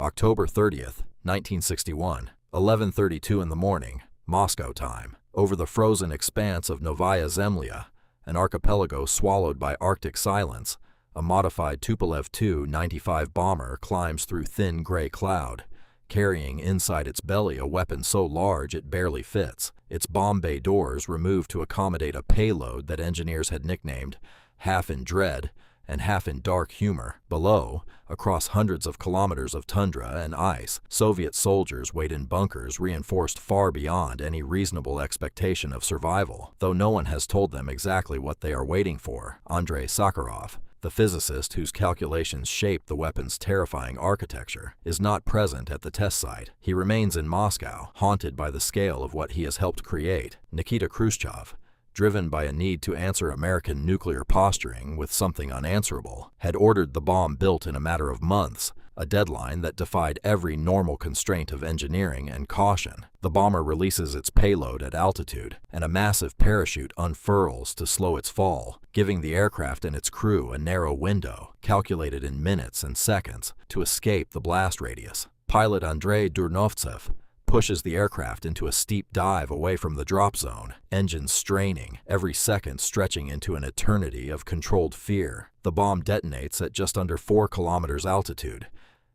October 30th, 1961, 11:32 in the morning, Moscow time. Over the frozen expanse of Novaya Zemlya, an archipelago swallowed by Arctic silence, a modified Tupolev Tu-95 bomber climbs through thin gray cloud, carrying inside its belly a weapon so large it barely fits, its bomb bay doors removed to accommodate a payload that engineers had nicknamed half in dread and half in dark humor. Below, across hundreds of kilometers of tundra and ice, Soviet soldiers wait in bunkers reinforced far beyond any reasonable expectation of survival. Though no one has told them exactly what they are waiting for, Andrei Sakharov, the physicist whose calculations shaped the weapon's terrifying architecture, is not present at the test site. He remains in Moscow, haunted by the scale of what he has helped create. Nikita Khrushchev, driven by a need to answer American nuclear posturing with something unanswerable, had ordered the bomb built in a matter of months, a deadline that defied every normal constraint of engineering and caution. The bomber releases its payload at altitude, and a massive parachute unfurls to slow its fall, giving the aircraft and its crew a narrow window, calculated in minutes and seconds, to escape the blast radius. Pilot Andrei Durnovtsev pushes the aircraft into a steep dive away from the drop zone, engines straining, every second stretching into an eternity of controlled fear. The bomb detonates at just under 4 kilometers altitude,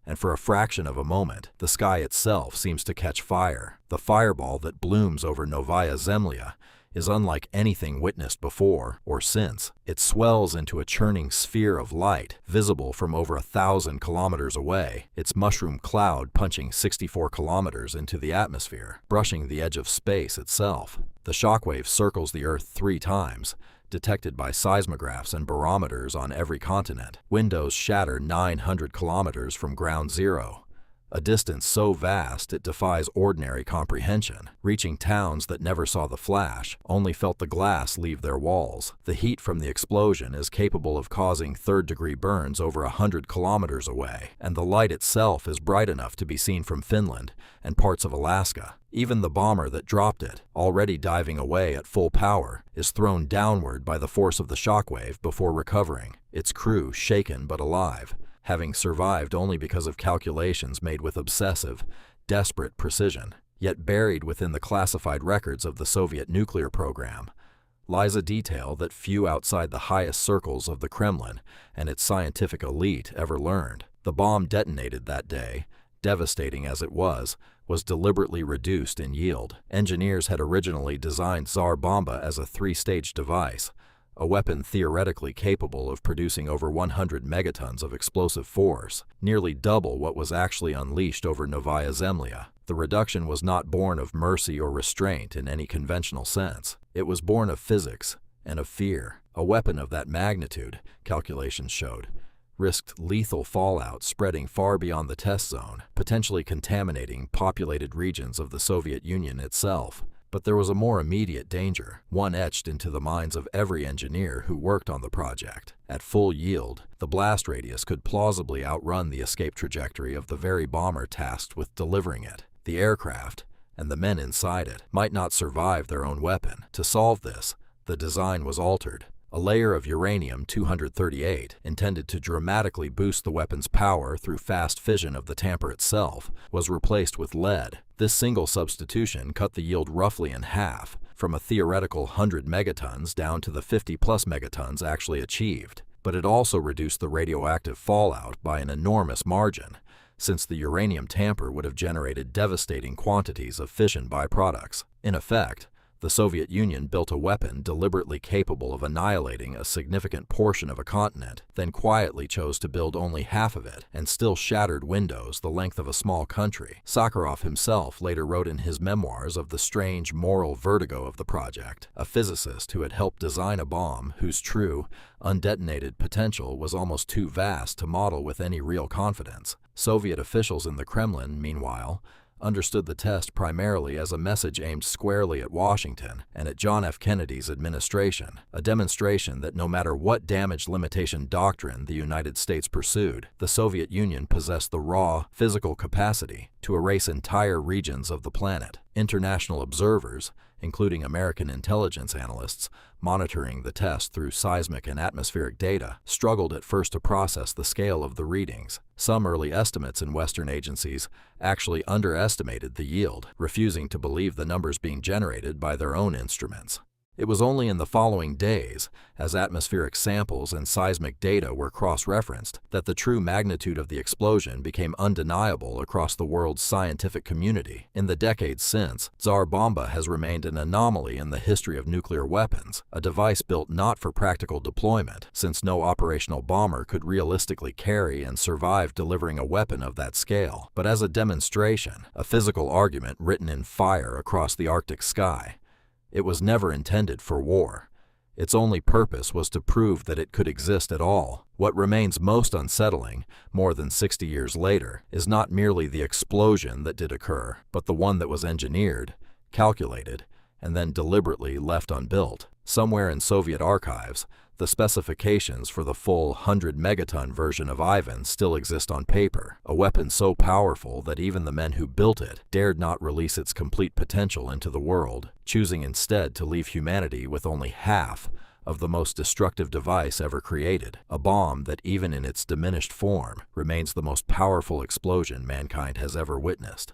and for a fraction of a moment, the sky itself seems to catch fire. The fireball that blooms over Novaya Zemlya is unlike anything witnessed before or since. It swells into a churning sphere of light, visible from over 1,000 kilometers away, its mushroom cloud punching 64 kilometers into the atmosphere, brushing the edge of space itself. The shockwave circles the Earth 3 times, detected by seismographs and barometers on every continent. Windows shatter 900 kilometers from ground zero, a distance so vast it defies ordinary comprehension. Reaching towns that never saw the flash, only felt the glass leave their walls. The heat from the explosion is capable of causing third-degree burns over 100 kilometers away, and the light itself is bright enough to be seen from Finland and parts of Alaska. Even the bomber that dropped it, already diving away at full power, is thrown downward by the force of the shockwave before recovering, its crew shaken but alive, having survived only because of calculations made with obsessive, desperate precision. Yet buried within the classified records of the Soviet nuclear program lies a detail that few outside the highest circles of the Kremlin and its scientific elite ever learned. The bomb detonated that day, devastating as it was deliberately reduced in yield. Engineers had originally designed Tsar Bomba as a 3-stage device, a weapon theoretically capable of producing over 100 megatons of explosive force, nearly double what was actually unleashed over Novaya Zemlya. The reduction was not born of mercy or restraint in any conventional sense. It was born of physics and of fear. A weapon of that magnitude, calculations showed, risked lethal fallout spreading far beyond the test zone, potentially contaminating populated regions of the Soviet Union itself. But there was a more immediate danger, one etched into the minds of every engineer who worked on the project. At full yield, the blast radius could plausibly outrun the escape trajectory of the very bomber tasked with delivering it. The aircraft, and the men inside it, might not survive their own weapon. To solve this, the design was altered. A layer of uranium-238, intended to dramatically boost the weapon's power through fast fission of the tamper itself, was replaced with lead. This single substitution cut the yield roughly in half, from a theoretical 100 megatons down to the 50-plus megatons actually achieved. But it also reduced the radioactive fallout by an enormous margin, since the uranium tamper would have generated devastating quantities of fission byproducts. In effect, the Soviet Union built a weapon deliberately capable of annihilating a significant portion of a continent, then quietly chose to build only half of it and still shattered windows the length of a small country. Sakharov himself later wrote in his memoirs of the strange moral vertigo of the project, a physicist who had helped design a bomb whose true, undetonated potential was almost too vast to model with any real confidence. Soviet officials in the Kremlin, meanwhile, understood the test primarily as a message aimed squarely at Washington and at John F. Kennedy's administration, a demonstration that no matter what damage limitation doctrine the United States pursued, the Soviet Union possessed the raw, physical capacity to erase entire regions of the planet. International observers, including American intelligence analysts monitoring the test through seismic and atmospheric data, struggled at first to process the scale of the readings. Some early estimates in Western agencies actually underestimated the yield, refusing to believe the numbers being generated by their own instruments. It was only in the following days, as atmospheric samples and seismic data were cross-referenced, that the true magnitude of the explosion became undeniable across the world's scientific community. In the decades since, Tsar Bomba has remained an anomaly in the history of nuclear weapons, a device built not for practical deployment, since no operational bomber could realistically carry and survive delivering a weapon of that scale, but as a demonstration, a physical argument written in fire across the Arctic sky. It was never intended for war. Its only purpose was to prove that it could exist at all. What remains most unsettling, more than 60 years later, is not merely the explosion that did occur, but the one that was engineered, calculated, and then deliberately left unbuilt. Somewhere in Soviet archives, the specifications for the full 100-megaton version of Ivan still exist on paper, a weapon so powerful that even the men who built it dared not release its complete potential into the world, choosing instead to leave humanity with only half of the most destructive device ever created, a bomb that even in its diminished form remains the most powerful explosion mankind has ever witnessed.